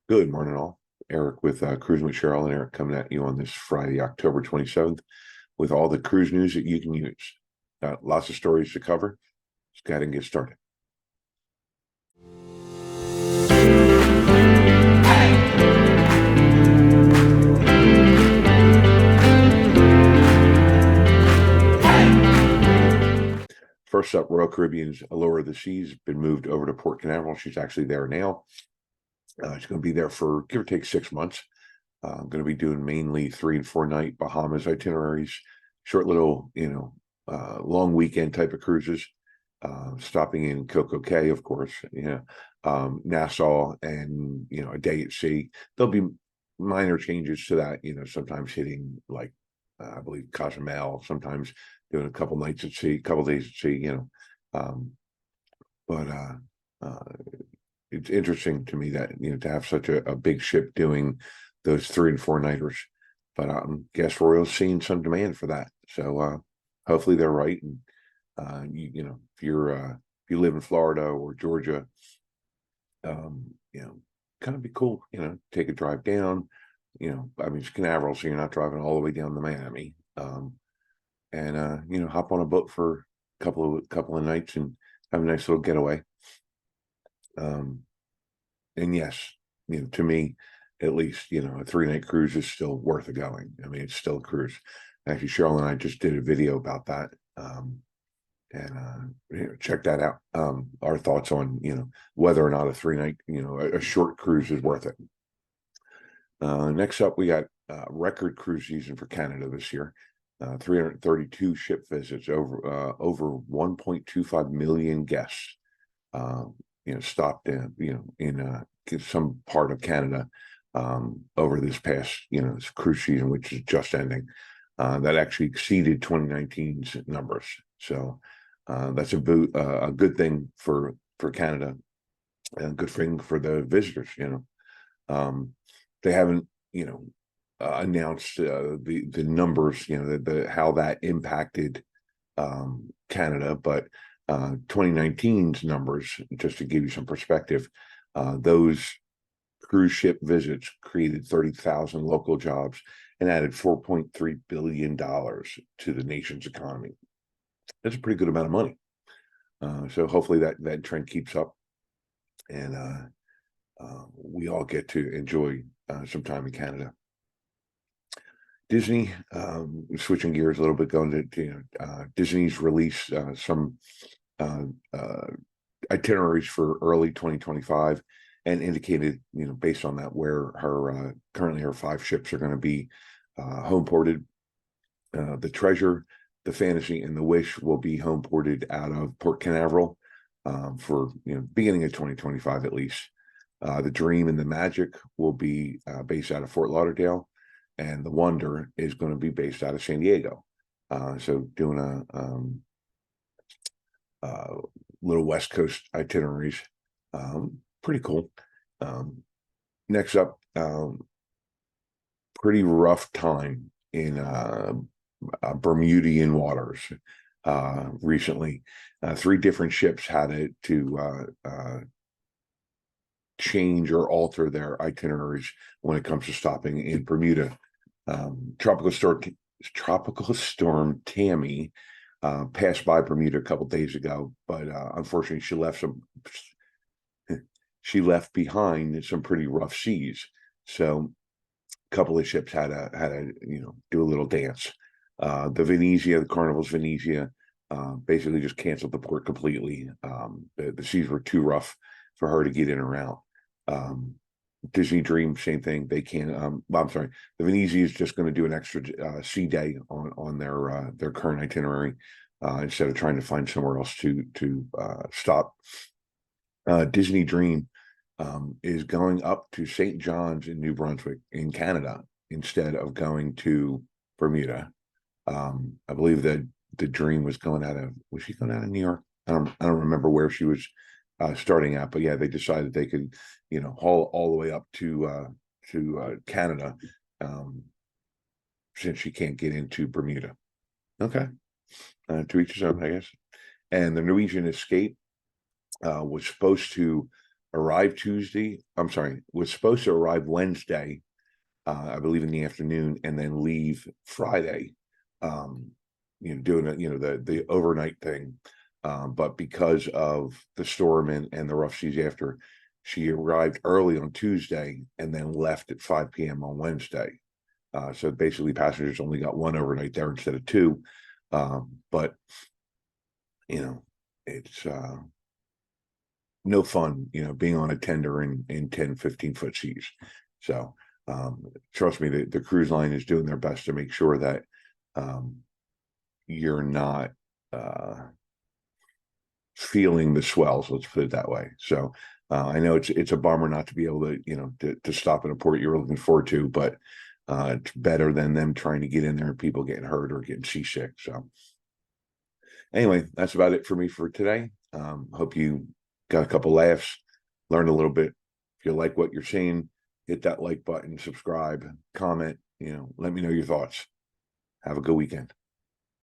Good morning, all. Eric with Cruising with Cheryl and Eric coming at you on this Friday, October 27th, with all the cruise news that you can use. Lots of stories to cover. Let's go ahead and get started. First up, Royal Caribbean's Allure of the Seas has been moved over to Port Canaveral. She's actually there now. She's going to be there for give or take 6 months. I'm going to be doing mainly 3 and 4 night Bahamas itineraries, short little, long weekend type of cruises. Stopping in Coco Cay, of course, Nassau, and a day at sea. There'll be minor changes to that, sometimes hitting like I believe Cozumel, sometimes doing a couple nights at sea, a couple days at sea, um, but it's interesting to me that to have such a big ship doing those 3 and 4 nighters. But guess Royal's seeing some demand for that, so hopefully they're right. And if you live in Florida or Georgia, kind of be cool, take a drive down. I mean, it's Canaveral, so you're not driving all the way down to Miami. And hop on a boat for a couple of nights and have a nice little getaway. And yes, to me, at least, a 3-night cruise is still worth a going. I mean, it's still a cruise. Actually, Cheryl and I just did a video about that. And check that out. Our thoughts on whether or not a 3-night a short cruise is worth it. Next up, we got record cruise season for Canada this year. 332 ship visits, over 1.25 million guests. Stopped in some part of Canada over this past this cruise season, which is just ending. That actually exceeded 2019's numbers. So that's a good thing for Canada, and a good thing for the visitors. They haven't announced the numbers, how that impacted Canada, but 2019's numbers, just to give you some perspective, those cruise ship visits created 30,000 local jobs and added $4.3 billion to the nation's economy. That's a pretty good amount of money. So hopefully that trend keeps up, and we all get to enjoy some time in Canada. Disney, switching gears a little bit, going to Disney's released some itineraries for early 2025, and indicated, based on that, where currently her 5 ships are going to be home ported. The Treasure, the Fantasy, and the Wish will be home ported out of Port Canaveral for beginning of 2025 at least. The Dream and the Magic will be based out of Fort Lauderdale, and the Wonder is going to be based out of San Diego. So doing a little West Coast itineraries, pretty cool. Next up, pretty rough time in Bermudian waters recently. 3 different ships had to change or alter their itineraries when it comes to stopping in Bermuda. Tropical storm Tammy passed by Bermuda a couple days ago, but unfortunately she left behind some pretty rough seas. So a couple of ships had to do a little dance. The Venezia, the Carnival's Venezia, basically just canceled the port completely. The seas were too rough for her to get in or out. Disney Dream, same thing. They can't. I'm sorry. The Venezia is just going to do an extra sea day on their current itinerary instead of trying to find somewhere else to stop. Disney Dream is going up to St. John's in New Brunswick in Canada instead of going to Bermuda. I believe that the Dream was she going out of New York? I don't remember where she was starting at, but yeah, they decided they could haul all the way up to Canada, since she can't get into Bermuda. Okay, to each his own, I guess. And the Norwegian Escape was supposed to arrived Tuesday. I'm sorry, was supposed to arrive Wednesday, I believe in the afternoon, and then leave Friday. Doing the overnight thing. But because of the storm and the rough seas after, she arrived early on Tuesday and then left at 5 p.m. on Wednesday. So basically, passengers only got one overnight there instead of two. But it's no fun, being on a tender in 10, 15-foot seas. So trust me, the cruise line is doing their best to make sure that you're not feeling the swells, let's put it that way. So I know it's a bummer not to be able to stop in a port you were looking forward to, but it's better than them trying to get in there and people getting hurt or getting seasick. So anyway, that's about it for me for today. Hope you got a couple laughs, learned a little bit. If you like what you're seeing, hit that like button, subscribe, comment, let me know your thoughts. Have a good weekend.